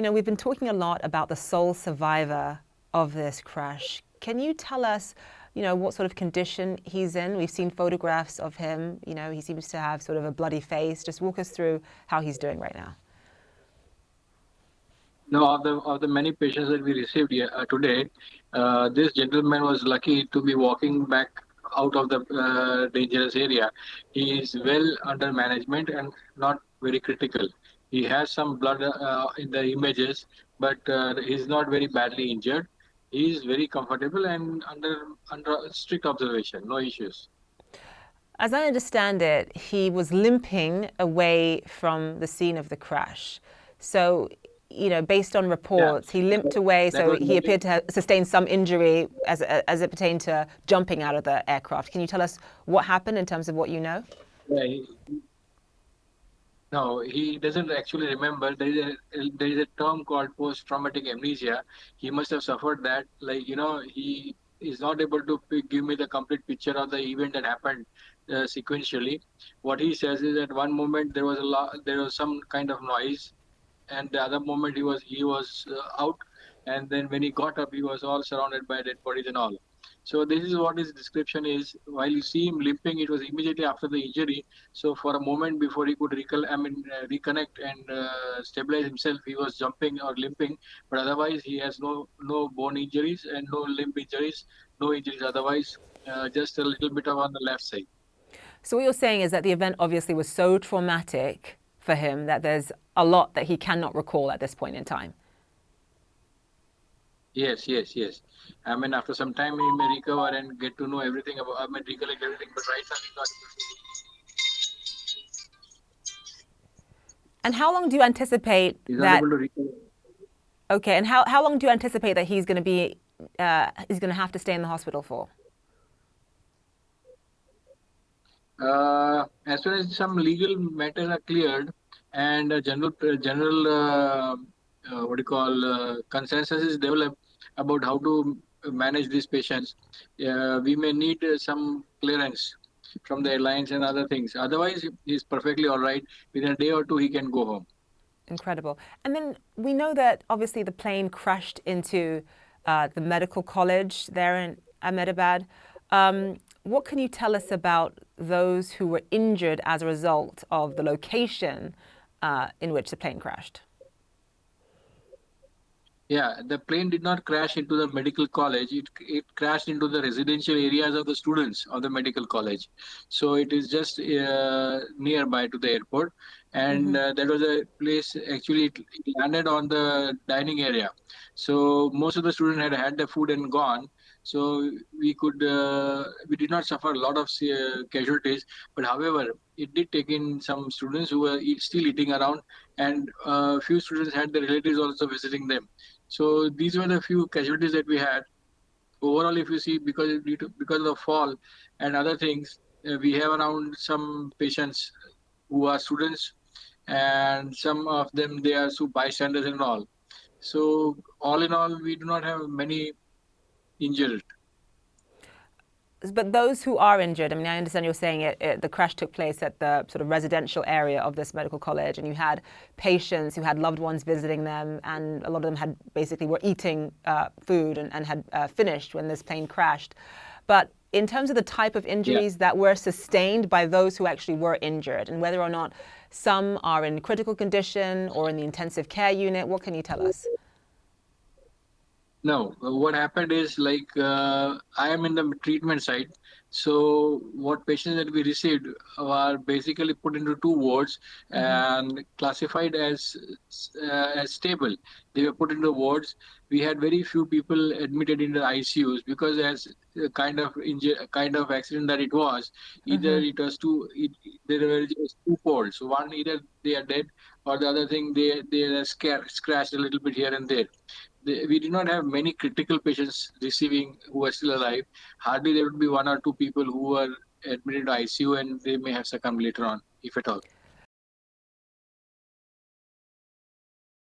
we've been talking a lot about the sole survivor of this crash. Can you tell us, what sort of condition he's in? We've seen photographs of him. He seems to have sort of a bloody face. Just walk us through how he's doing right now. No, of the many patients that we received here, today, this gentleman was lucky to be walking back out of the dangerous area. He is well under management and not very critical. He has some blood in the images, but he's not very badly injured. He is very comfortable and under strict observation. No issues. As I understand it, he was limping away from the scene of the crash. So, based on Yeah, reports, he limped away, that so was he appeared to have sustained some injury as it pertained to jumping out of the aircraft. Can you tell us what happened in terms of what you know? yeah, no, he doesn't actually remember. There is a term called post-traumatic amnesia. He must have suffered that. Like he is not able to give me the complete picture of the event that happened sequentially. What he says is at one moment there was some kind of noise, and the other moment he was out, and then when he got up he was all surrounded by dead bodies and all. So this is what his description is. While you see him limping, it was immediately after the injury. So for a moment before he could reconnect and stabilize himself, he was jumping or limping, but otherwise he has no bone injuries and no limb injuries, no injuries otherwise, just a little bit of on the left side. So, what you're saying is that the event obviously was so traumatic for him that there's a lot that he cannot recall at this point in time. Yes, yes, yes. I mean, after some time, he may recover and get to know everything about. I mean, recollect everything. But right now, he's not And how long do you anticipate he's not that? able to recover. Okay, and how long do you anticipate that he's going to have to stay in the hospital for? As soon as some legal matters are cleared and a general what do you call consensus is developed about how to manage these patients, we may need some clearance from the airlines and other things. Otherwise, he's perfectly all right. Within a day or two, he can go home. Incredible. And then we know that obviously the plane crashed into the medical college there in Ahmedabad. What can you tell us about those who were injured as a result of the location in which the plane crashed? Yeah, the plane did not crash into the medical college. It crashed into the residential areas of the students of the medical college. So it is just nearby to the airport, and that was a place. Actually, it landed on the dining area. So most of the students had their food and gone. So we did not suffer a lot of casualties, but however, it did take in some students who were still eating around, and a few students had their relatives also visiting them. So these were the few casualties that we had. Overall, if you see, because of the fall and other things, we have around some patients who are students, and some of them they are bystanders and all. So all in all, we do not have many injured. But those who are injured, I mean, I understand you're saying the crash took place at the sort of residential area of this medical college, and you had patients who had loved ones visiting them, and a lot of them had basically were eating food and had finished when this plane crashed. But in terms of the type of Yeah. injuries that were sustained by those who actually were injured, and whether or not some are in critical condition or in the intensive care unit, what can you tell us? No, what happened is like I am in the treatment side. So what patients that we received are basically put into two wards and classified as stable. They were put into wards. We had very few people admitted into ICUs because as a kind of accident that it was, either it was there were just two poles. One, either they are dead, or the other thing they are scratched a little bit here and there. We did not have many critical patients receiving who are still alive. Hardly there would be one or two people who were admitted to ICU and they may have succumbed later on, if at all.